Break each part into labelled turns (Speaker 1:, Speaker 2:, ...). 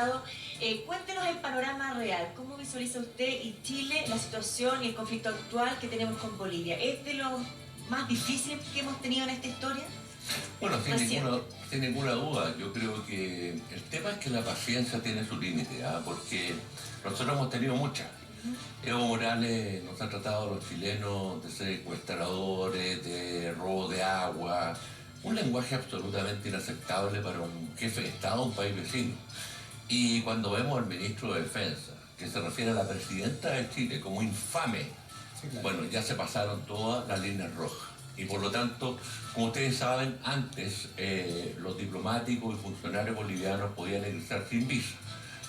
Speaker 1: diputado. Cuéntenos el panorama real. ¿Cómo visualiza usted y Chile la situación y el conflicto actual que tenemos con Bolivia? ¿Es de lo más difícil que hemos tenido en esta historia?
Speaker 2: Bueno, sin ninguna duda. Yo creo que el tema es que la paciencia tiene su límite, porque nosotros hemos tenido muchas. Evo Morales nos ha tratado a los chilenos de secuestradores, de robo de agua, un lenguaje absolutamente inaceptable para un jefe de Estado, un país vecino. Y cuando vemos al ministro de Defensa, que se refiere a la presidenta de Chile como infame, sí, claro. Bueno, ya se pasaron todas las líneas rojas. Y por lo tanto, como ustedes saben, antes los diplomáticos y funcionarios bolivianos podían ingresar sin visa.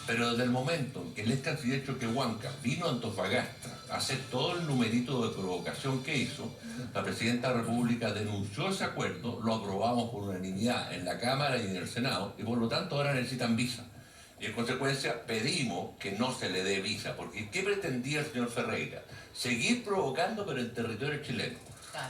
Speaker 2: Pero desde el momento en que el ex canciller Choquehuanca vino a Antofagasta a hacer todo el numerito de provocación que hizo, la presidenta de la República denunció ese acuerdo, lo aprobamos por unanimidad en la Cámara y en el Senado, y por lo tanto ahora necesitan visa. Y en consecuencia pedimos que no se le dé visa, porque ¿qué pretendía el señor Ferreira? Seguir provocando pero en territorio chileno.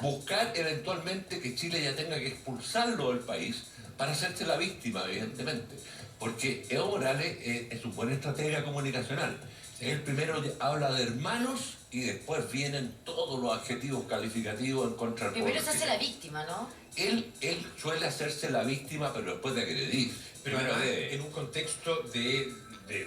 Speaker 2: Buscar eventualmente que Chile ya tenga que expulsarlo del país para hacerse la víctima, evidentemente. Porque Evo Morales es un buen estratega comunicacional. Sí. Él primero habla de hermanos y después vienen todos los adjetivos calificativos en contra del pueblo.
Speaker 1: Primero se hace la víctima, ¿no?
Speaker 2: Él suele hacerse la víctima, pero después de agredir.
Speaker 3: Pero además, en un contexto de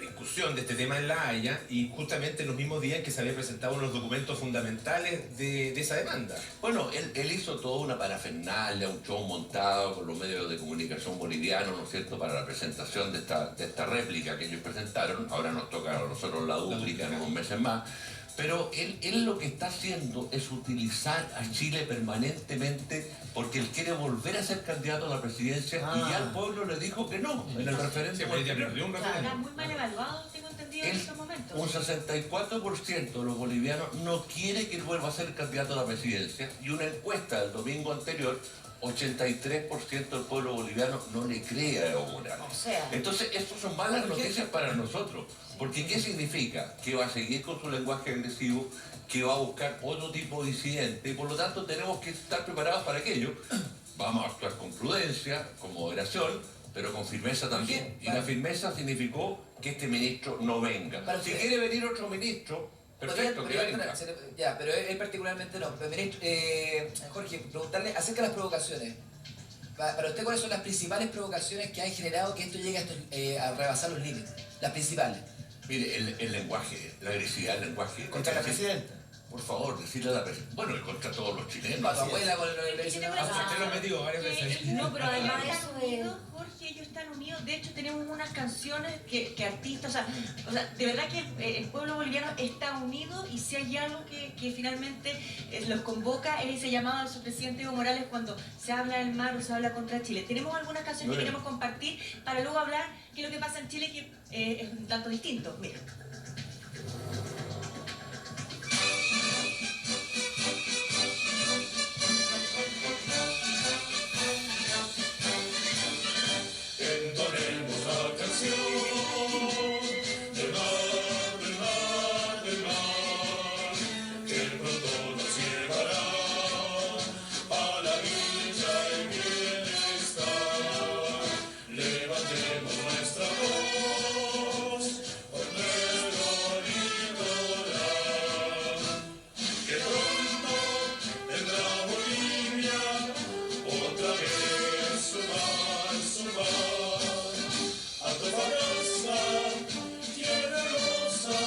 Speaker 3: discusión de este tema en La Haya, y justamente en los mismos días en que se habían presentado unos documentos fundamentales de esa demanda.
Speaker 2: Bueno, él hizo toda una parafernalia, un show montado con los medios de comunicación bolivianos, ¿no es cierto?, para la presentación de esta réplica que ellos presentaron. Ahora nos toca a nosotros la dúplica en unos meses más. Pero él lo que está haciendo es utilizar a Chile permanentemente porque él quiere volver a ser candidato a la presidencia y ya el pueblo le dijo que no en el referéndum.
Speaker 1: Está muy mal evaluado, tengo entendido, en estos momentos.
Speaker 2: Un 64% de los bolivianos no quiere que él vuelva a ser candidato a la presidencia, y una encuesta del domingo anterior, 83% del pueblo boliviano no le cree a Evo Morales.
Speaker 1: O sea,
Speaker 2: entonces, estas son malas noticias para nosotros. Porque ¿qué significa? Que va a seguir con su lenguaje agresivo, que va a buscar otro tipo de incidente, y por lo tanto tenemos que estar preparados para aquello. Vamos a actuar con prudencia, con moderación, pero con firmeza también. Y la firmeza significó que este ministro no venga. Si quiere venir otro ministro, perfecto, que venga.
Speaker 4: Ya, pero él particularmente no. Pero, ministro, Jorge, preguntarle acerca de las provocaciones. Para usted, ¿cuáles son las principales provocaciones que han generado que esto llegue a rebasar los límites? Las principales.
Speaker 2: Mire, el lenguaje, la agresividad del lenguaje.
Speaker 4: ¿Contra la presidenta?
Speaker 2: Por favor, decirle a la presidenta. Bueno, y contra todos los chilenos.
Speaker 4: Para tu abuela con el
Speaker 3: usted lo ha metido varias veces.
Speaker 1: No, pero además están unidos, Jorge, ellos están unidos. De hecho, tenemos unas canciones que artistas, o sea, de verdad que el pueblo boliviano está unido, y si hay algo que finalmente los convoca es ese llamado de su presidente Evo Morales cuando se habla del mar o se habla contra Chile. Tenemos algunas canciones que queremos compartir para luego hablar qué es lo que pasa en Chile, que es un tanto distinto. Mira.
Speaker 5: Entonemos la canción del mar, del mar, del mar, que pronto nos llevará a la dicha y bienestar. Levantemos nuestra voz por nuestro litoral, que pronto vendrá Bolivia otra vez su mar, su mar. Antofagasta, tierra hermosa,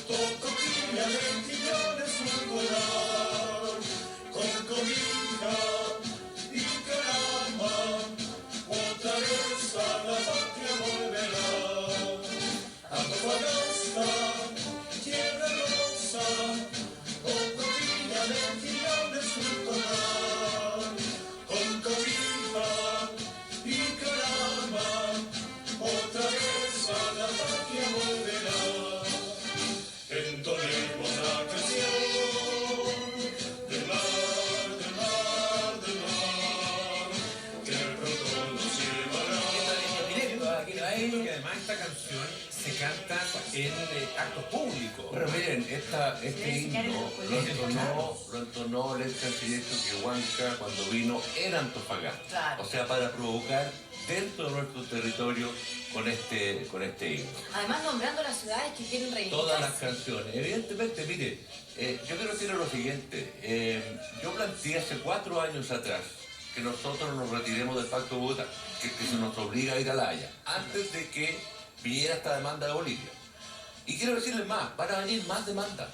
Speaker 5: Tocopilla, Mejillones, un colar, con cobija y caramba, otra vez a la patria volverá. Antofagasta, tierra hermosa, Tocopilla, Mejillones, un colar, con cobija y caramba, otra vez a la patria volverá. Entonemos la canción del mar, del mar, del mar, que pronto nos llevará.
Speaker 3: Que además esta canción se canta en actos públicos.
Speaker 2: Pero miren, este himno lo entonó el ex canciller Choquehuanca cuando vino en Antofagasta.
Speaker 1: Claro.
Speaker 2: O sea, para provocar dentro de nuestro territorio con este himno.
Speaker 6: Además nombrando las ciudades que quieren reivindicarse.
Speaker 2: Todas las canciones. Evidentemente, mire, yo quiero decir lo siguiente. Yo planteé hace 4 años atrás que nosotros nos retiremos del Pacto de Bogotá, que se nos obliga a ir a La Haya, antes de que viniera esta demanda de Bolivia. Y quiero decirles más, van a venir más demandas.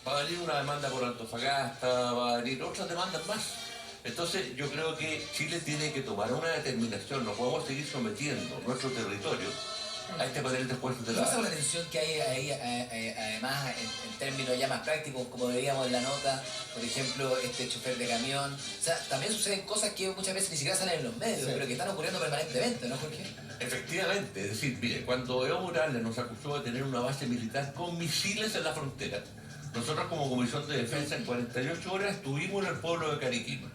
Speaker 2: Va a venir una demanda por Antofagasta, va a venir otras demandas más. Entonces yo creo que Chile tiene que tomar una determinación, no podemos seguir sometiendo nuestro territorio a este panel de jueces de
Speaker 4: ¿Qué
Speaker 2: la
Speaker 4: pasa con la
Speaker 2: Haya.
Speaker 4: tensión que hay ahí, además, en términos ya más prácticos, como veíamos en la nota, por ejemplo, este chofer de camión? O sea, también suceden cosas que muchas veces ni siquiera salen en los medios, pero que están ocurriendo permanentemente, ¿no, Jorge?
Speaker 2: Efectivamente, es decir, mire, cuando Evo Morales nos acusó de tener una base militar con misiles en la frontera, nosotros como Comisión de Defensa en 48 horas estuvimos en el pueblo de Cariquima,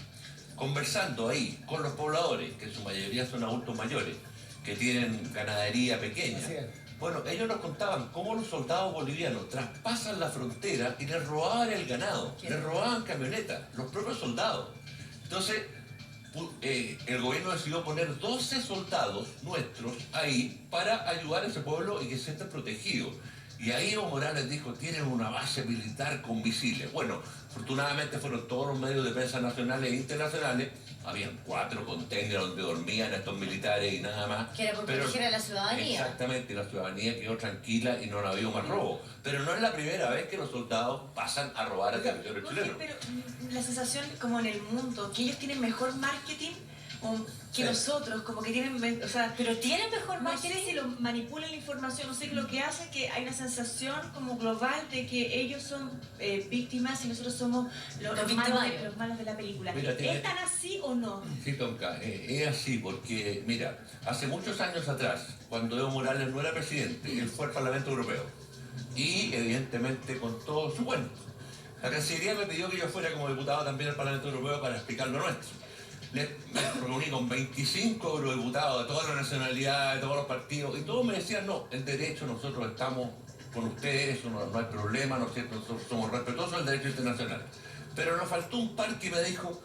Speaker 2: conversando ahí con los pobladores, que en su mayoría son adultos mayores, que tienen ganadería pequeña. Bueno, ellos nos contaban cómo los soldados bolivianos traspasan la frontera y les robaban el ganado, les robaban camionetas, los propios soldados. Entonces, el gobierno decidió poner 12 soldados nuestros ahí para ayudar a ese pueblo y que se sientan protegidos. Y ahí Evo Morales dijo, tienen una base militar con misiles. Bueno, afortunadamente fueron todos los medios de prensa nacionales e internacionales. Habían 4 containers donde dormían estos militares y nada más.
Speaker 6: Que era por proteger a la ciudadanía.
Speaker 2: Exactamente, la ciudadanía quedó tranquila y no ha habido más robo. Pero no es la primera vez que los soldados pasan a robar al territorio chileno.
Speaker 1: Pero la sensación como en el mundo, que ellos tienen mejor marketing que nosotros, como que tienen, o sea,
Speaker 6: Pero tienen mejor
Speaker 1: no
Speaker 6: marketing.
Speaker 1: sé si lo manipulan la información, no sé lo que hace, que hay una sensación como global de que ellos son víctimas y nosotros somos los
Speaker 6: victimarios.
Speaker 1: malos de la película.
Speaker 2: Mira,
Speaker 1: ¿Es tan así o no?
Speaker 2: Sí, Tonka, es así porque, mira, hace muchos años atrás, cuando Evo Morales no era presidente, él fue al Parlamento Europeo y evidentemente contó su cuento. La Cancillería me pidió que yo fuera como diputado también al Parlamento Europeo para explicar lo nuestro. Me reuní con 25 eurodiputados de todas las nacionalidades, de todos los partidos, y todos me decían, no, el derecho, nosotros estamos con ustedes, eso no hay problema, ¿no es cierto? Nosotros somos respetuosos del derecho internacional. Pero nos faltó un par que me dijo,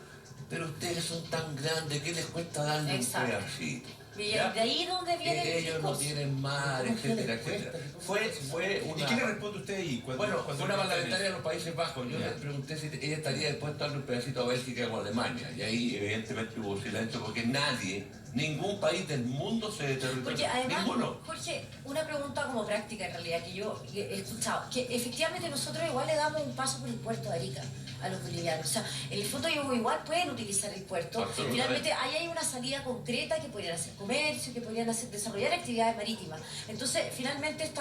Speaker 2: pero ustedes son tan grandes, ¿qué les cuesta darle un
Speaker 6: Exacto.
Speaker 2: pedacito?
Speaker 6: Y
Speaker 2: ¿Ya?
Speaker 6: de ahí donde viene el
Speaker 2: Ellos no
Speaker 6: discurso.
Speaker 2: tienen mar, etcétera, etcétera. Fue
Speaker 3: ¿Y
Speaker 2: una...
Speaker 3: qué le responde usted ahí?
Speaker 2: Bueno, fue una parlamentaria de
Speaker 3: de
Speaker 2: los Países Bajos. Yo
Speaker 3: Ya.
Speaker 2: le pregunté si ella estaría dispuesta a darle un pedacito a Bélgica o a Alemania. Y ahí evidentemente hubo silencio porque nadie, ningún país del mundo se determinó.
Speaker 6: Porque además,
Speaker 2: Ninguno.
Speaker 6: Jorge, una pregunta como práctica en realidad que yo he escuchado, que efectivamente nosotros igual le damos un paso por el puerto de Arica a los bolivianos. O sea, en el fondo ellos igual pueden utilizar el puerto.
Speaker 2: Absolutamente.
Speaker 6: Finalmente ahí hay una salida concreta que podrían hacer comercio, que podrían desarrollar actividades marítimas. Entonces, finalmente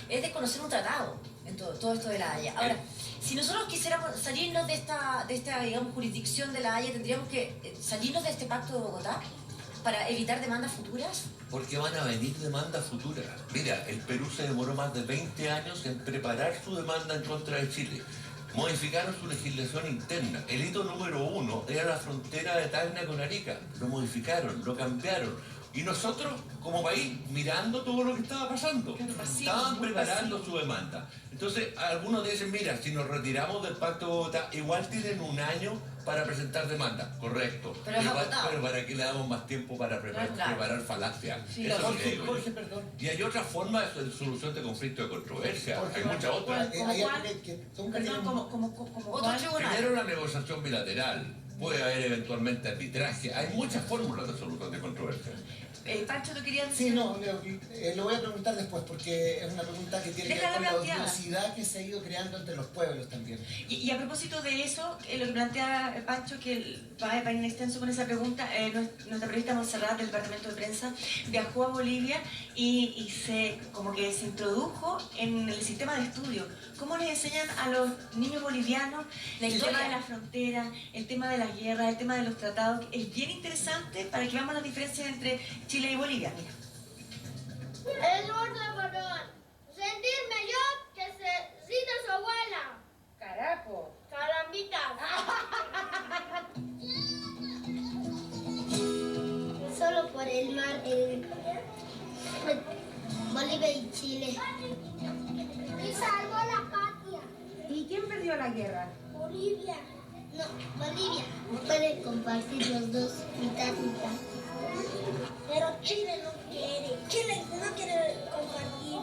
Speaker 6: es de conocer un tratado en todo esto de La Haya. Ahora, si nosotros quisiéramos salirnos de esta digamos, jurisdicción de La Haya, tendríamos que salirnos de este pacto de Bogotá para evitar demandas futuras.
Speaker 2: Porque van a venir demandas futuras. Mira, el Perú se demoró más de 20 años en preparar su demanda en contra de Chile. Modificaron su legislación interna. El hito número 1 era la frontera de Tacna con Arica. Lo modificaron, lo cambiaron. Y nosotros, como país, mirando todo lo que estaba pasando, estaban preparando su demanda. Entonces, algunos dicen, mira, si nos retiramos del Pacto de Bogotá, igual tienen un año para presentar demanda. Correcto.
Speaker 6: Pero es agotado.
Speaker 2: pero ¿para qué le damos más tiempo para
Speaker 6: Claro.
Speaker 2: preparar falacias?
Speaker 6: Sí,
Speaker 2: Eso es lo que
Speaker 7: Jorge,
Speaker 2: digo yo.
Speaker 7: Jorge, perdón.
Speaker 2: Y hay otras formas de solución de conflicto de controversia.
Speaker 7: Jorge,
Speaker 2: Hay muchas otras.
Speaker 1: ¿Cómo
Speaker 7: Hay
Speaker 1: cuál?
Speaker 7: algo que Tonka
Speaker 1: Perdón,
Speaker 7: tiene-
Speaker 1: como
Speaker 6: Otro
Speaker 1: cuál?
Speaker 6: tribunal.
Speaker 2: Primero la negociación bilateral. Puede haber eventualmente arbitraje. Hay muchas fórmulas de solución de controversia.
Speaker 1: Pancho, ¿tú querías decir?
Speaker 7: Sí, no, lo voy a preguntar después porque es una pregunta que tiene que ver
Speaker 1: Déjala
Speaker 7: con la
Speaker 1: planteada.
Speaker 7: odiosidad que se ha ido creando entre los pueblos también.
Speaker 1: Y a propósito de eso, lo que plantea Pancho, que va en extenso con esa pregunta, nuestra periodista Montserrat del Departamento de Prensa viajó a Bolivia y como que se introdujo en el sistema de estudio. ¿Cómo les enseñan a los niños bolivianos
Speaker 6: La
Speaker 1: el
Speaker 6: historia.
Speaker 1: tema de la frontera, el tema de las guerras, el tema de los tratados? Es bien interesante para que veamos las diferencias entre Chile y Bolivia. Mira.
Speaker 8: El orden varón. Sentirme yo que se cita su abuela.
Speaker 6: Carajo.
Speaker 8: Carambita. Solo por el mar Bolivia y Chile. Y salvó la patria.
Speaker 9: ¿Y quién perdió la guerra?
Speaker 8: Bolivia. No, Bolivia. Pueden compartir los dos mitad mitad. Pero Chile no quiere. Chile no quiere compartir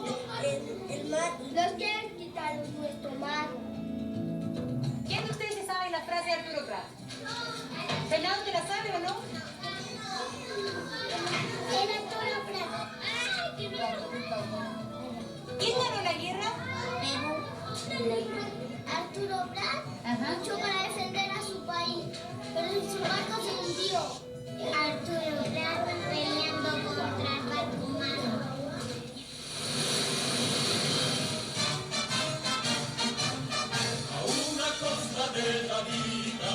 Speaker 8: el mar. Nos quieren quitar nuestro mar.
Speaker 9: ¿Quién de ustedes se sabe la frase de Arturo Prat? ¿Fernando te la sabe o no?
Speaker 8: El Arturo Prat.
Speaker 9: ¿Quién ganó la guerra?
Speaker 8: Arturo Prat luchó para defender a su país, pero su barco se hundió. Arturo Prat peleando contra el barco humano.
Speaker 5: A una costa de la vida.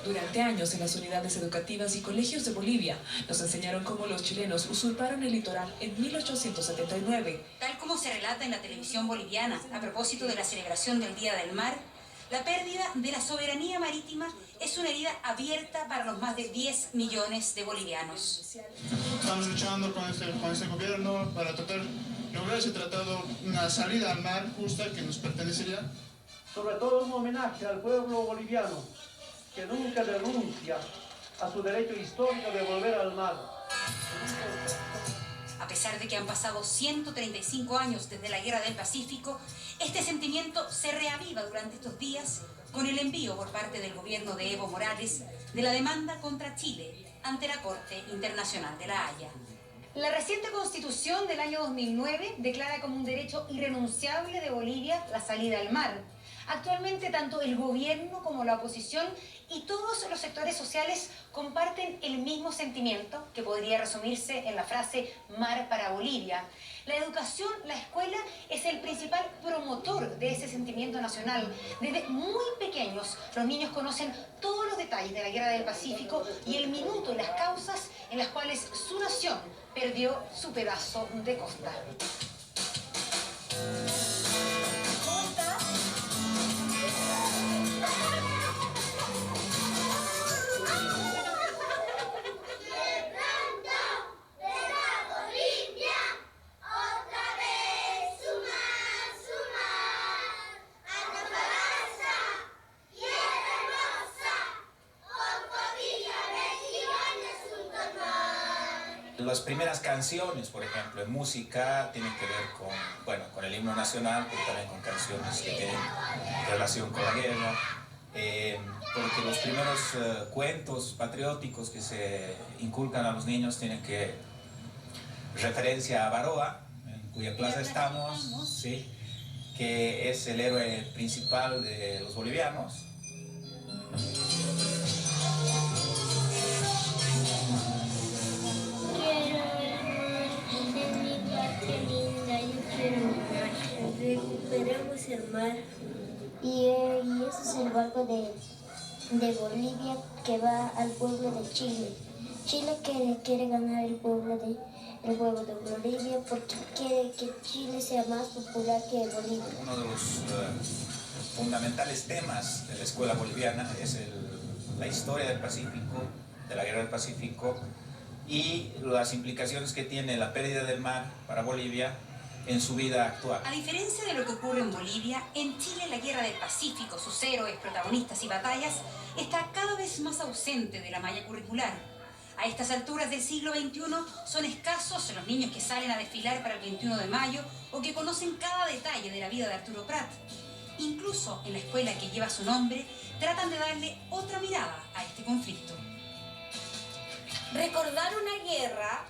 Speaker 10: Durante años en las unidades educativas y colegios de Bolivia nos enseñaron cómo los chilenos usurparon el litoral en 1879.
Speaker 11: Tal como se relata en la televisión boliviana a propósito de la celebración del Día del Mar, la pérdida de la soberanía marítima es una herida abierta para los más de 10 millones de bolivianos.
Speaker 12: Estamos luchando con este gobierno para tratar de lograr ese tratado, una salida al mar justa que nos pertenecería.
Speaker 13: Sobre todo un homenaje al pueblo boliviano, que nunca renuncia a su derecho histórico de volver al mar.
Speaker 11: A pesar de que han pasado 135 años desde la Guerra del Pacífico, este sentimiento se reaviva durante estos días con el envío por parte del gobierno de Evo Morales de la demanda contra Chile ante la Corte Internacional de La Haya.
Speaker 9: La reciente constitución del año 2009 declara como un derecho irrenunciable de Bolivia la salida al mar. Actualmente tanto el gobierno como la oposición y todos los sectores sociales comparten el mismo sentimiento que podría resumirse en la frase mar para Bolivia. La educación, la escuela, es el principal promotor de ese sentimiento nacional. Desde muy pequeños los niños conocen todos los detalles de la Guerra del Pacífico y el minuto y las causas en las cuales su nación perdió su pedazo de costa.
Speaker 14: Las primeras canciones, por ejemplo, en música, tienen que ver con el himno nacional, pero también con canciones que tienen relación con la guerra, porque los primeros cuentos patrióticos que se inculcan a los niños tienen que referencia a Baroa, en cuya plaza estamos, sí, que es el héroe principal de los bolivianos.
Speaker 8: Recuperemos el mar. Y ese es el barco de Bolivia que va al pueblo de Chile. Chile quiere ganar el pueblo de Bolivia porque quiere que Chile sea más popular que Bolivia.
Speaker 14: Uno de los fundamentales temas de la escuela boliviana es la historia del Pacífico, de la Guerra del Pacífico y las implicaciones que tiene la pérdida del mar para Bolivia en su vida actual.
Speaker 11: A diferencia de lo que ocurre en Bolivia, en Chile la Guerra del Pacífico, sus héroes, protagonistas y batallas, está cada vez más ausente de la malla curricular. A estas alturas del siglo XXI son escasos los niños que salen a desfilar para el 21 de mayo o que conocen cada detalle de la vida de Arturo Prat. Incluso en la escuela que lleva su nombre, tratan de darle otra mirada a este conflicto.
Speaker 6: Recordar una guerra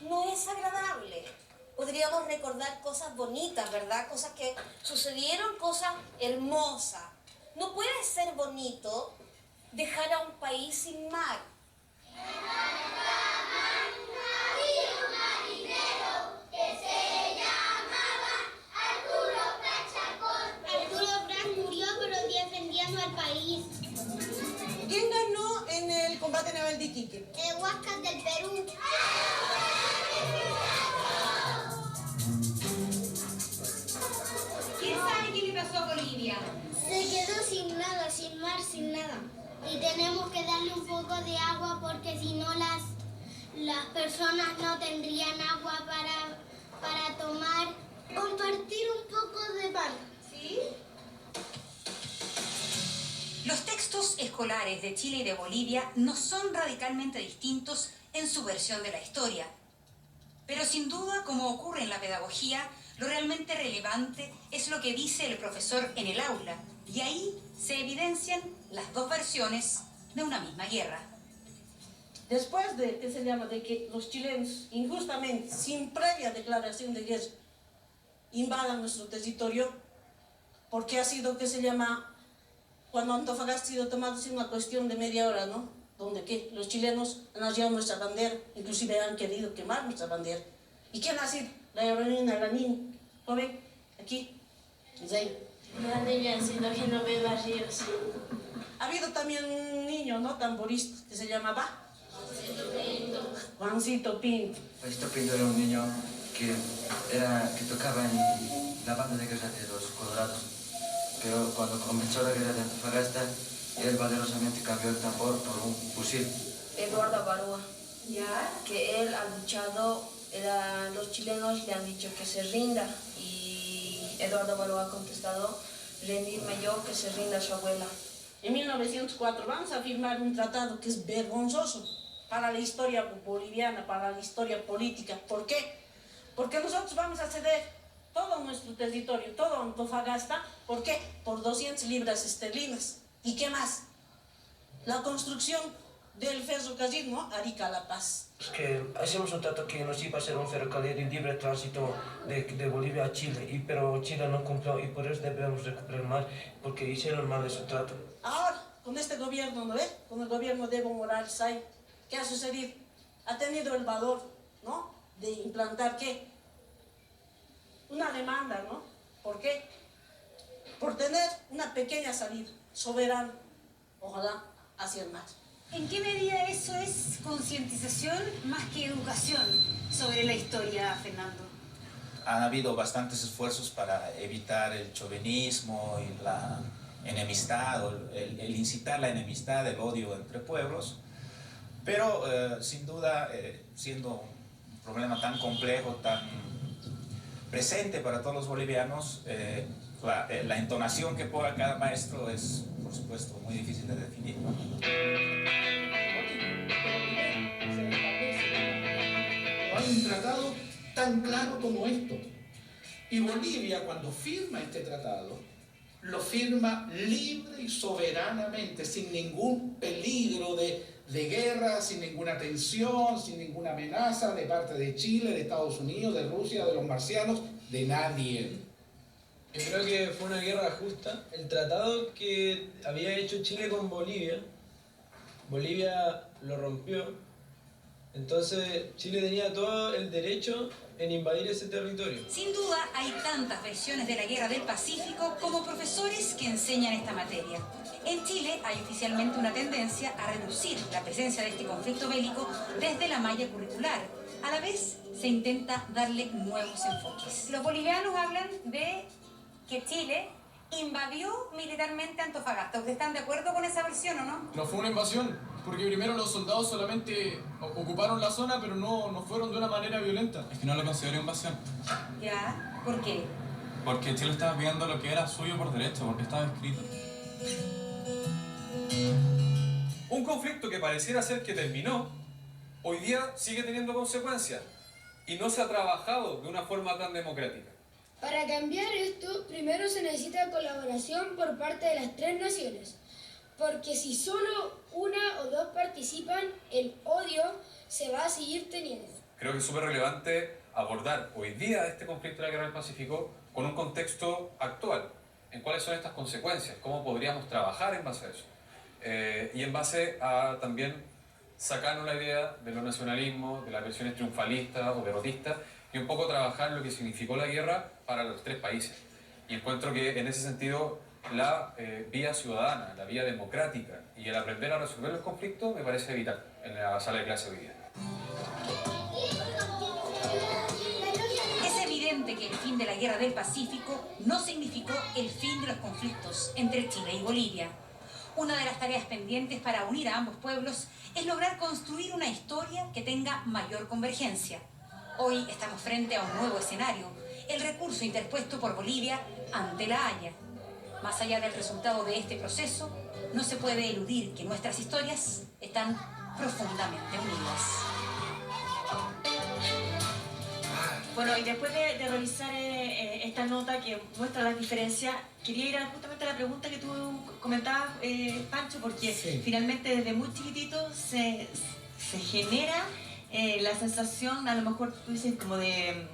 Speaker 6: no es agradable. Podríamos recordar cosas bonitas, ¿verdad? Cosas que sucedieron, cosas hermosas. No puede ser bonito dejar a un país sin mar.
Speaker 8: Había un marinero que se llamaba Arturo Prat Chacón. Arturo Prat murió pero defendiendo al país.
Speaker 9: ¿Quién ganó en el combate naval de Iquique?
Speaker 8: El Huáscar del Perú.
Speaker 9: ¿Quién sabe qué le pasó a Bolivia?
Speaker 8: Se quedó sin nada, sin mar, sin nada. Y tenemos que darle un poco de agua porque si no las personas no tendrían agua para tomar. Compartir un poco de pan.
Speaker 9: ¿Sí?
Speaker 11: Los textos escolares de Chile y de Bolivia no son radicalmente distintos en su versión de la historia. Pero sin duda, como ocurre en la pedagogía, lo realmente relevante es lo que dice el profesor en el aula. Y ahí se evidencian las dos versiones de una misma guerra.
Speaker 15: Después de que los chilenos injustamente, sin previa declaración de guerra, invadan nuestro territorio, porque ha sido cuando Antofagasta ha sido tomado sin una cuestión de media hora, ¿no? Donde los chilenos han hallado nuestra bandera, inclusive han querido quemar nuestra bandera. ¿Y quién ha sido? La aerolínea, la niña, joven, aquí, Zey.
Speaker 8: La niña ha sido Genoveva Ríos.
Speaker 15: Ha habido también un niño, ¿no? Tamborista, que se llamaba Juancito Pinto.
Speaker 16: Juancito Pinto era un niño que tocaba en la banda de guerra de los Colorados. Pero cuando comenzó la guerra de Antofagasta, él valerosamente cambió el tambor por un fusil.
Speaker 17: Eduardo Balúa, que él ha luchado, los chilenos le han dicho que se rinda y Eduardo Balúa ha contestado, rendirme yo, que se rinda su abuela.
Speaker 15: En 1904 vamos a firmar un tratado que es vergonzoso para la historia boliviana, para la historia política. ¿Por qué? Porque nosotros vamos a ceder todo nuestro territorio, todo Antofagasta. ¿Por qué? Por 200 libras esterlinas. ¿Y qué más? La construcción del ferrocarril, ¿no? Arica-La Paz.
Speaker 18: Es que hacemos un trato que nos iba a ser un ferrocarril de libre tránsito de Bolivia a Chile, pero Chile no cumplió y por eso debemos recuperar más, porque hicieron mal ese trato.
Speaker 15: Ahora, con este gobierno, ¿no ves? Con el gobierno de Evo Morales, ¿qué ha sucedido? Ha tenido el valor, ¿no? De implantar, ¿qué? Una demanda, ¿no? ¿Por qué? Por tener una pequeña salida soberana, ojalá, hacia el mar.
Speaker 9: ¿En qué medida eso es concientización más que educación sobre la historia, Fernando?
Speaker 14: Han habido bastantes esfuerzos para evitar el chauvinismo y la enemistad, o el incitar la enemistad, el odio entre pueblos, pero sin duda, siendo un problema tan complejo, tan presente para todos los bolivianos, la entonación que ponga cada maestro es, por supuesto, muy difícil de definir.
Speaker 19: No hay un tratado tan claro como esto. Y Bolivia, cuando firma este tratado, lo firma libre y soberanamente, sin ningún peligro de guerra, sin ninguna tensión, sin ninguna amenaza de parte de Chile, de Estados Unidos, de Rusia, de los marcianos, de nadie.
Speaker 20: Yo creo que fue una guerra justa. El tratado que había hecho Chile con Bolivia, Bolivia lo rompió. Entonces Chile tenía todo el derecho en invadir ese territorio.
Speaker 11: Sin duda hay tantas versiones de la Guerra del Pacífico como profesores que enseñan esta materia. En Chile hay oficialmente una tendencia a reducir la presencia de este conflicto bélico desde la malla curricular. A la vez se intenta darle nuevos enfoques.
Speaker 9: Los bolivianos hablan de que Chile invadió militarmente Antofagasta. ¿Ustedes están de acuerdo con esa versión o no?
Speaker 21: No fue una invasión, porque primero los soldados solamente ocuparon la zona, pero no fueron de una manera violenta.
Speaker 22: Es que no lo considero invasión.
Speaker 11: ¿Ya? ¿Por qué?
Speaker 22: Porque Chile estaba pidiendo lo que era suyo por derecho, porque estaba escrito.
Speaker 23: Un conflicto que pareciera ser que terminó, hoy día sigue teniendo consecuencias y no se ha trabajado de una forma tan democrática.
Speaker 24: Para cambiar esto, primero se necesita colaboración por parte de las tres naciones, porque si solo una o dos participan, el odio se va a seguir teniendo.
Speaker 23: Creo que es súper relevante abordar hoy día este conflicto de la Guerra del Pacífico con un contexto actual, en cuáles son estas consecuencias, cómo podríamos trabajar en base a eso. Y en base a también sacarnos la idea de los nacionalismos, de las versiones triunfalistas o derrotistas, y un poco trabajar lo que significó la guerra para los tres países. Y encuentro que en ese sentido la vía ciudadana, la vía democrática y el aprender a resolver los conflictos me parece vital en la sala de clase hoy día.
Speaker 11: Es evidente que el fin de la Guerra del Pacífico no significó el fin de los conflictos entre Chile y Bolivia. Una de las tareas pendientes para unir a ambos pueblos es lograr construir una historia que tenga mayor convergencia. Hoy estamos frente a un nuevo escenario, el recurso interpuesto por Bolivia ante La Haya. Más allá del resultado de este proceso, no se puede eludir que nuestras historias están profundamente unidas.
Speaker 1: Bueno, y después de revisar esta nota que muestra las diferencias, quería ir justamente a la pregunta que tú comentabas, Pancho, porque finalmente desde muy chiquitito se genera la sensación, a lo mejor tú dices, como de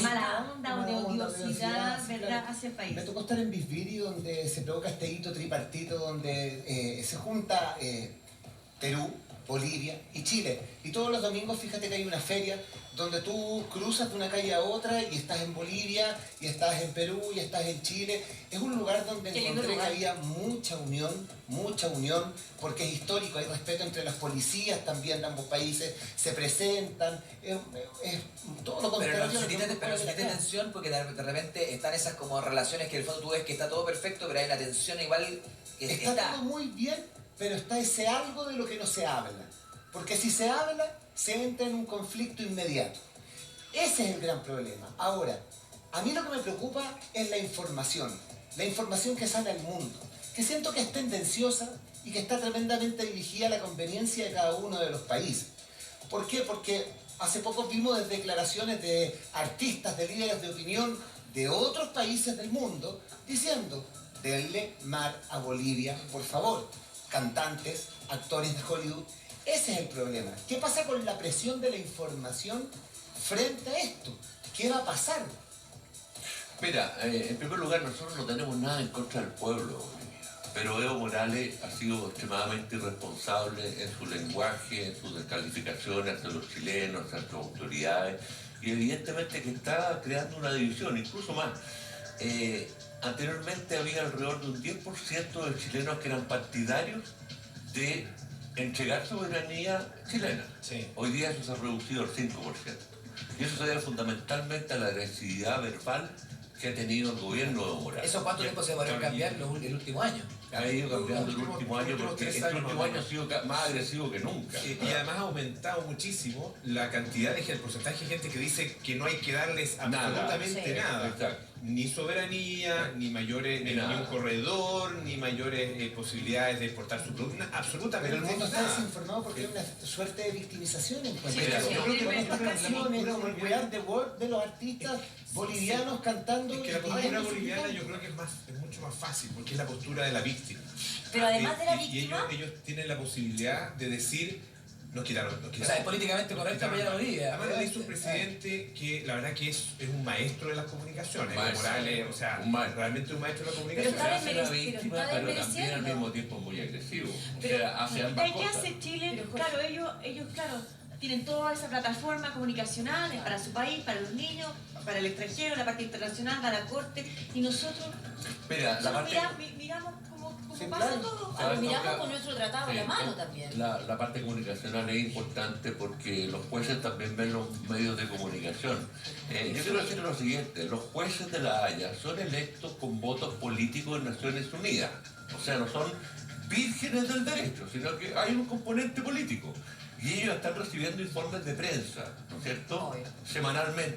Speaker 1: mala onda o de odiosidad, ¿verdad?, hacia el país.
Speaker 2: Me tocó estar en Bisbiri, donde se provoca este hito tripartito, donde se junta Perú, Bolivia y Chile. Y todos los domingos, fíjate que hay una feria donde tú cruzas de una calle a otra y estás en Bolivia, y estás en Perú, y estás en Chile. Es un lugar donde encontré que había mucha unión, porque es histórico, hay respeto entre las policías también de ambos países, se presentan, es todo lo contrario.
Speaker 3: Pero no se siente tensión, porque de repente están esas como relaciones que en el fondo tú ves que está todo perfecto, pero hay una tensión igual que
Speaker 2: está todo muy bien, pero está ese algo de lo que no se habla. Porque si se habla, se entra en un conflicto inmediato. Ese es el gran problema. Ahora, a mí lo que me preocupa es la información que sale al mundo, que siento que es tendenciosa y que está tremendamente dirigida a la conveniencia de cada uno de los países. ¿Por qué? Porque hace poco vimos declaraciones de artistas, de líderes de opinión de otros países del mundo, diciendo, denle mar a Bolivia, por favor. Cantantes, actores de Hollywood. Ese es el problema. ¿Qué pasa con la presión de la información frente a esto? ¿Qué va a pasar?
Speaker 4: Mira, en primer lugar, nosotros no tenemos nada en contra del pueblo, pero Evo Morales ha sido extremadamente irresponsable en su lenguaje, en sus descalificaciones hacia los chilenos, hacia sus autoridades, y evidentemente que está creando una división, incluso más. Anteriormente había alrededor de un 10% de chilenos que eran partidarios de entregar soberanía chilena. Hoy día eso se ha reducido al 5%. Y eso se debe fundamentalmente a la agresividad verbal que ha tenido el gobierno de Morales.
Speaker 3: ¿Eso cuánto tiempo se va a cambiar el último año?
Speaker 4: Ha ido cambiando el último año porque este último año ha sido más agresivo que nunca.
Speaker 7: Y además ha aumentado muchísimo la cantidad de gente, el porcentaje de gente que dice que no hay que darles absolutamente nada. Ni soberanía, ni mayores, ni un corredor, ni mayores posibilidades de exportar su producto, absolutamente
Speaker 2: nada. Pero el mundo está desinformado porque hay una suerte de victimización en cuanto a yo creo que con estas canciones, como el We Are the World de los artistas bolivianos cantando.
Speaker 7: Es que la postura boliviana yo creo que es mucho más fácil, porque es la postura de la víctima.
Speaker 6: Pero además de la víctima...
Speaker 7: Y ellos tienen la posibilidad de decir, nos quitaron.
Speaker 3: O sea, es políticamente correcto apoyar a Bolivia.
Speaker 7: Además lo hizo un presidente que la verdad que es un maestro de las comunicaciones. Morales, o sea, realmente un maestro de la comunicación.
Speaker 4: Pero está víctima, pero también al mismo tiempo muy agresivo. O sea, hace ambas
Speaker 1: ¿Qué hace Chile? Claro, ellos tienen toda esa plataforma comunicacional para su país, para los niños, para el extranjero, la parte internacional, para la corte, y nosotros miramos como pasa todo.
Speaker 6: Miramos con nuestro tratado en la mano también.
Speaker 4: La parte comunicacional es importante porque los jueces también ven los medios de comunicación. Yo quiero decir lo siguiente, los jueces de La Haya son electos con votos políticos en Naciones Unidas. O sea, no son vírgenes del derecho, sino que hay un componente político. Y ellos están recibiendo informes de prensa, ¿no es cierto?, semanalmente.